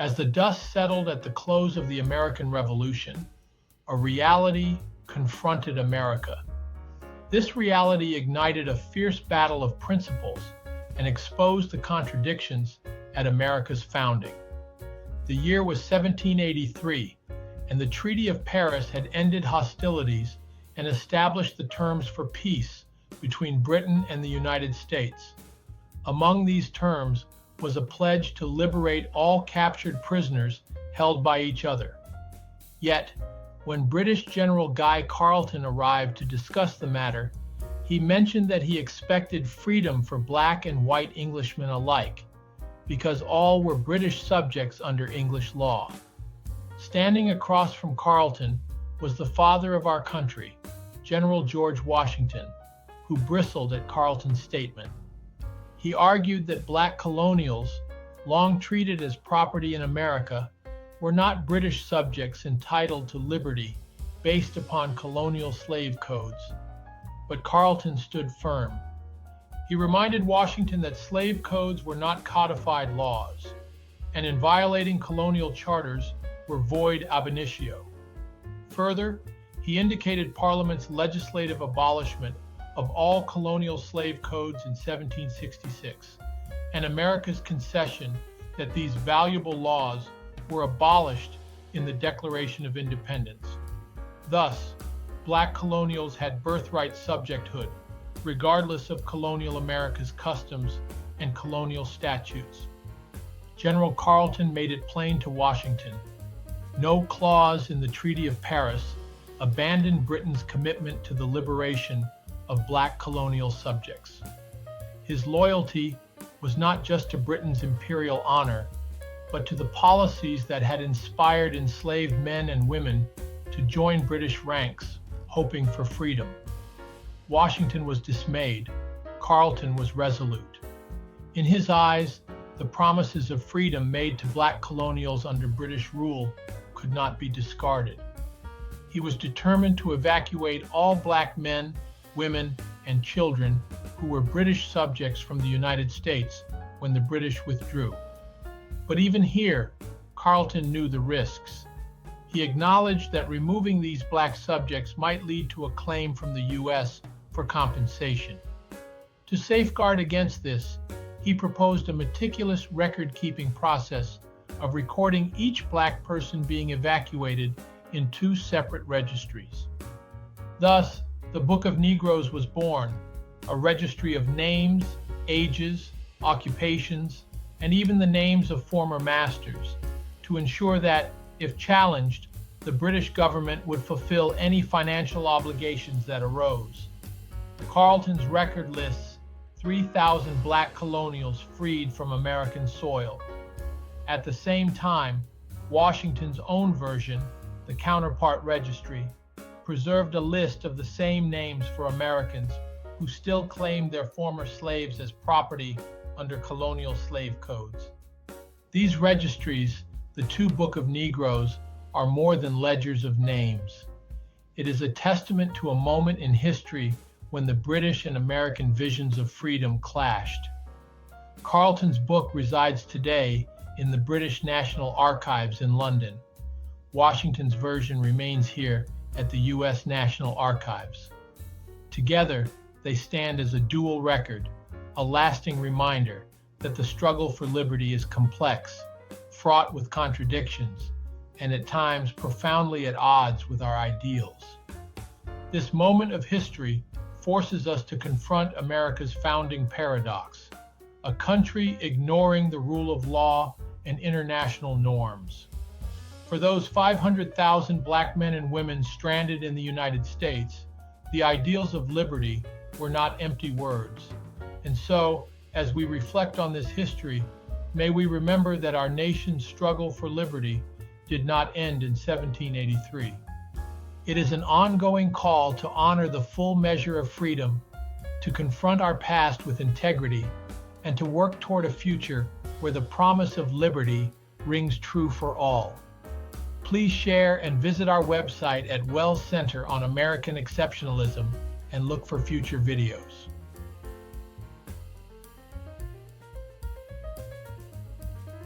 As the dust settled at the close of the American Revolution, a reality confronted America. This reality ignited a fierce battle of principles and exposed the contradictions at America's founding. The year was 1783, and the Treaty of Paris had ended hostilities and established the terms for peace between Britain and the United States. Among these terms was a pledge to liberate all captured prisoners held by each other. Yet, when British General Guy Carleton arrived to discuss the matter, he mentioned that he expected freedom for black and white Englishmen alike, because all were British subjects under English law. Standing across from Carleton was the father of our country, General George Washington, who bristled at Carleton's statement. He argued that black colonials, long treated as property in America, were not British subjects entitled to liberty based upon colonial slave codes. But Carleton stood firm. He reminded Washington that slave codes were not codified laws, and in violating colonial charters were void ab initio. Further, he indicated Parliament's legislative abolishment of all colonial slave codes in 1766, and America's concession that these valuable laws were abolished in the Declaration of Independence. Thus, black colonials had birthright subjecthood, regardless of colonial America's customs and colonial statutes. General Carleton made it plain to Washington: no clause in the Treaty of Paris abandoned Britain's commitment to the liberation of black colonial subjects. His loyalty was not just to Britain's imperial honor, but to the policies that had inspired enslaved men and women to join British ranks, hoping for freedom. Washington was dismayed. Carleton was resolute. In his eyes, the promises of freedom made to black colonials under British rule could not be discarded. He was determined to evacuate all black men, women, and children who were British subjects from the United States when the British withdrew. But even here, Carleton knew the risks. He acknowledged that removing these black subjects might lead to a claim from the U.S. for compensation. To safeguard against this, he proposed a meticulous record-keeping process of recording each black person being evacuated in 2 separate registries. Thus, the Book of Negroes was born, a registry of names, ages, occupations, and even the names of former masters, to ensure that, if challenged, the British government would fulfill any financial obligations that arose. Carleton's record lists 3,000 black colonials freed from American soil. At the same time, Washington's own version, the Counterpart Registry, preserved a list of the same names for Americans who still claimed their former slaves as property under colonial slave codes. These registries, the 2 Book of Negroes, are more than ledgers of names. It is a testament to a moment in history when the British and American visions of freedom clashed. Carleton's book resides today in the British National Archives in London. Washington's version remains here at the U.S. National Archives. Together, they stand as a dual record, a lasting reminder that the struggle for liberty is complex, fraught with contradictions, and at times profoundly at odds with our ideals. This moment of history forces us to confront America's founding paradox: a country ignoring the rule of law and international norms. For those 500,000 black men and women stranded in the United States, the ideals of liberty were not empty words. And so, as we reflect on this history, may we remember that our nation's struggle for liberty did not end in 1783. It is an ongoing call to honor the full measure of freedom, to confront our past with integrity, and to work toward a future where the promise of liberty rings true for all. Please share and visit our website at Wells Center on American Exceptionalism and look for future videos.